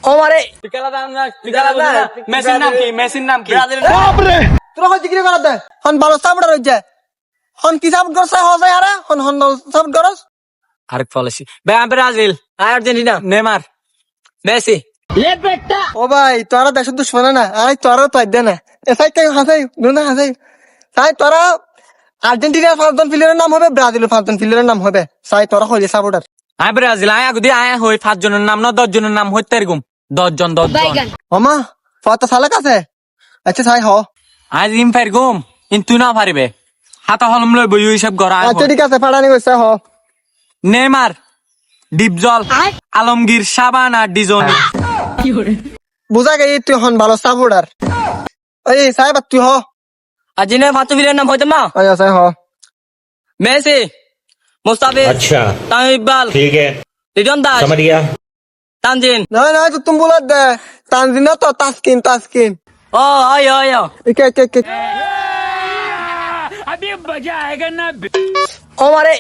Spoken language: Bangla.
ও মারে মেসির নাম কি? মেসির নাম কি? তোরা হচ্ছে কি করা দে হন ভালো সাপোর্টার হইছে হন কি সাপোর্ট করছ হসে আরে হন হন সাপোর্ট করস আরেক ফলেছি ভাই আমি ব্রাজিল আর্জেন্টিনা নেমার মেসি ও ভাই তোরা দেশের দুশ্মন না আই তোরা তো দে না এসাই তাই হাসাই দুনা হাসাই তাই তোরা আর্জেন্টিনার 5জন প্লেয়ারের নাম হবে ব্রাজিলের 5জন প্লেয়ারের নাম হবে সাই তোরা হইলে সাপোর্টার আমি ব্রাজিল আয় আগুদি আয় হই 5 জনের নাম না 10 জনের নাম হইতে এরকম 10 জন ওমা ফটো সালাক আছে আচ্ছা সাই হ আজ ইম ফেরগুম কিন্তু না পারিবে হাতা হলম লই বই হিসাব করা আচ্ছা ঠিক আছে ফাড়ানি কইছে হ নেমার ডিপজল আলমগীর সাবান আর ডিজনি বুঝা গেই তুই হন ভালো সাপোর্টার এই সাহেব তুই হ আর্জেন্টিনার 5 প্লেয়ারের নাম হইতে মা আচ্ছা সাই হ মেসি মুস্তাফিজ अच्छा তামিম ইকবাল ठीक है লিটন দাস समझ गया তানজিন না না তো তুমি বলা দে তানজিনা তো তাসকিন ও আয় আয় কে কে কে ও মারে